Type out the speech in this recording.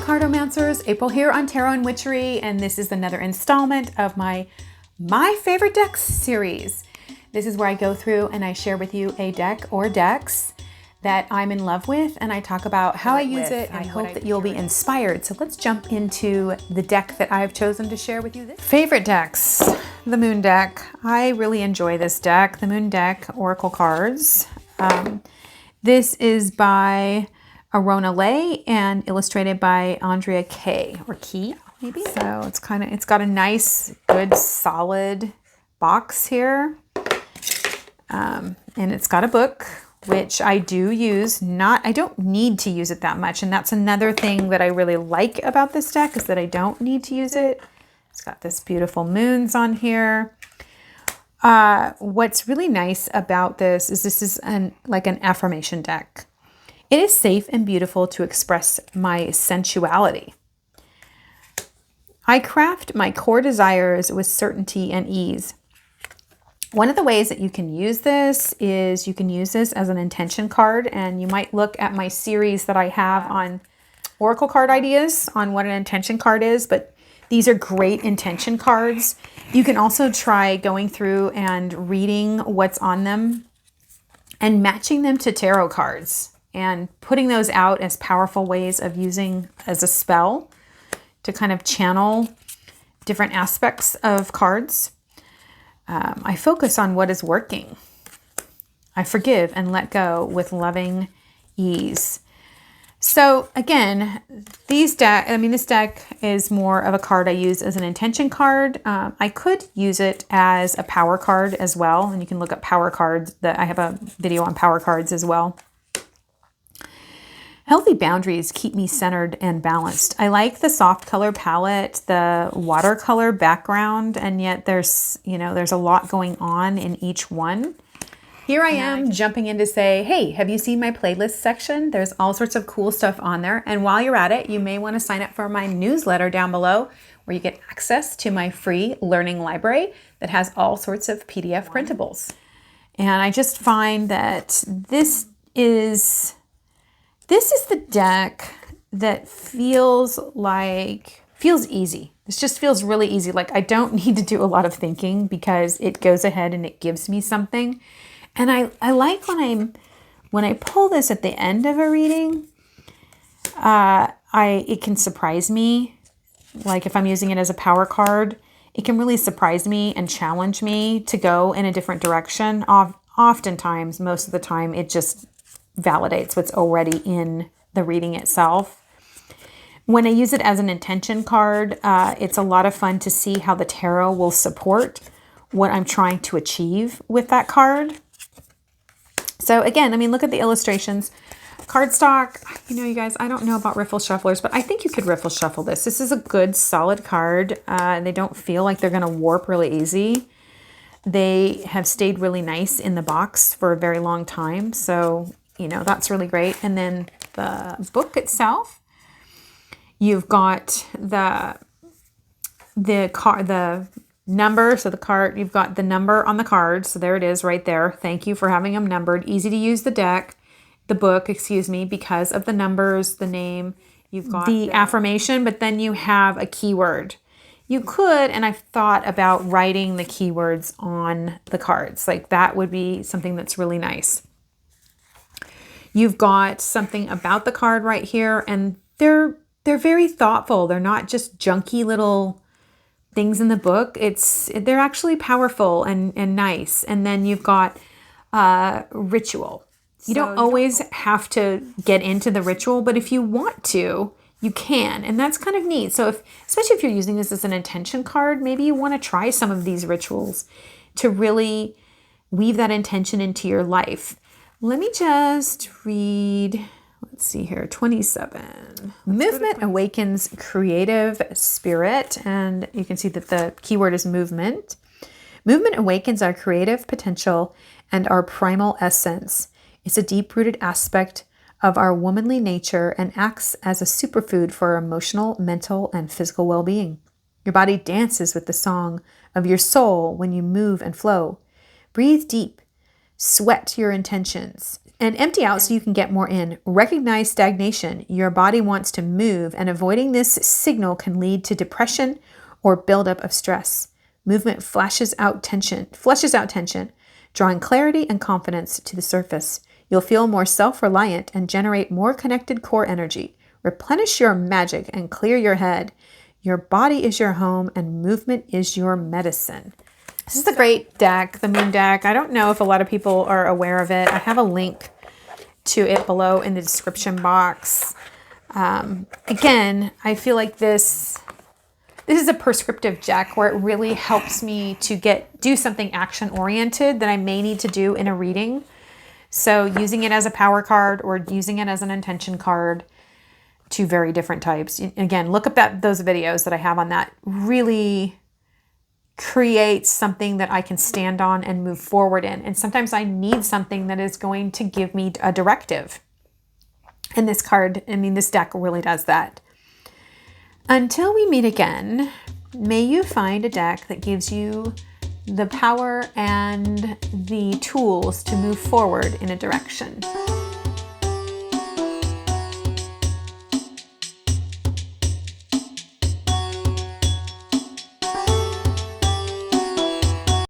Cardomancers, April here on Tarot and Witchery, and this is another installment of my Favorite Decks series. This is where I go through and I share with you a deck or decks that I'm in love with, and I talk about how I use it, and I hope that you'll be inspired. So let's jump into the deck that I've chosen to share with you. Favorite decks, the Moon deck. I really enjoy this deck, the Moon deck Oracle cards. This is by Arona Lay and illustrated by Andrea Kay, or Key, maybe. So it's got a nice, good, solid box here. And it's got a book, which I do use. I don't need to use it that much. And that's another thing that I really like about this deck, is that I don't need to use it. It's got this beautiful moons on here. What's really nice about this is like an affirmation deck. It is safe and beautiful to express my sensuality. I craft my core desires with certainty and ease. One of the ways that you can use this is you can use this as an intention card, and you might look at my series that I have on Oracle card ideas on what an intention card is, but these are great intention cards. You can also try going through and reading what's on them and matching them to tarot cards and putting those out as powerful ways of using as a spell to kind of channel different aspects of cards. I focus on what is working. I forgive and let go with loving ease. So again, this deck is more of a card I use as an intention card. I could use it as a power card as well, and you can look up power cards. I have a video on power cards as well. Healthy boundaries keep me centered and balanced. I like the soft color palette, the watercolor background, and yet there's a lot going on in each one. Here I am jumping in to say, hey, have you seen my playlist section? There's all sorts of cool stuff on there. And while you're at it, you may want to sign up for my newsletter down below, where you get access to my free learning library that has all sorts of PDF printables. And I just find that this is the deck that feels easy. This just feels really easy. Like I don't need to do a lot of thinking because it goes ahead and it gives me something. And I like when I pull this at the end of a reading, it can surprise me. Like if I'm using it as a power card, it can really surprise me and challenge me to go in a different direction. Oftentimes, most of the time, it just validates what's already in the reading itself. When I use it as an intention card, it's a lot of fun to see how the tarot will support what I'm trying to achieve with that card. So again, look at the illustrations. Cardstock, you guys, I don't know about riffle shufflers, but I think you could riffle shuffle this. This is a good, solid card. They don't feel like they're going to warp really easy. They have stayed really nice in the box for a very long time. So, that's really great. And then the book itself, you've got the number. So the card, you've got the number on the card. So there it is right there. Thank you for having them numbered. Easy to use the book, because of the numbers, the name. You've got the affirmation, but then you have a keyword. You could, and I've thought about writing the keywords on the cards. Like that would be something that's really nice. You've got something about the card right here, and they're very thoughtful. They're not just junky little things in the book. They're actually powerful and nice. And then you've got ritual. You don't always have to get into the ritual, but if you want to, you can. And that's kind of neat. So especially if you're using this as an intention card, maybe you want to try some of these rituals to really weave that intention into your life. Let me just read, let's see here, 27. Movement awakens creative spirit. And you can see that the keyword is movement. Movement awakens our creative potential and our primal essence. It's a deep-rooted aspect of our womanly nature and acts as a superfood for our emotional, mental, and physical well-being. Your body dances with the song of your soul when you move and flow. Breathe deep. Sweat your intentions. And empty out so you can get more in. Recognize stagnation. Your body wants to move, and avoiding this signal can lead to depression or buildup of stress. Movement flushes out tension, drawing clarity and confidence to the surface. You'll feel more self-reliant and generate more connected core energy. Replenish your magic and clear your head. Your body is your home, and movement is your medicine. This is a great deck, the Moon deck. I don't know if a lot of people are aware of it. I have a link to it below in the description box. Again, I feel like this is a prescriptive deck where it really helps me to do something action-oriented that I may need to do in a reading. So using it as a power card or using it as an intention card, two very different types. Again, look up those videos that I have on that. Really create something that I can stand on and move forward in. And sometimes I need something that is going to give me a directive. And this deck really does that. Until we meet again, may you find a deck that gives you the power and the tools to move forward in a direction.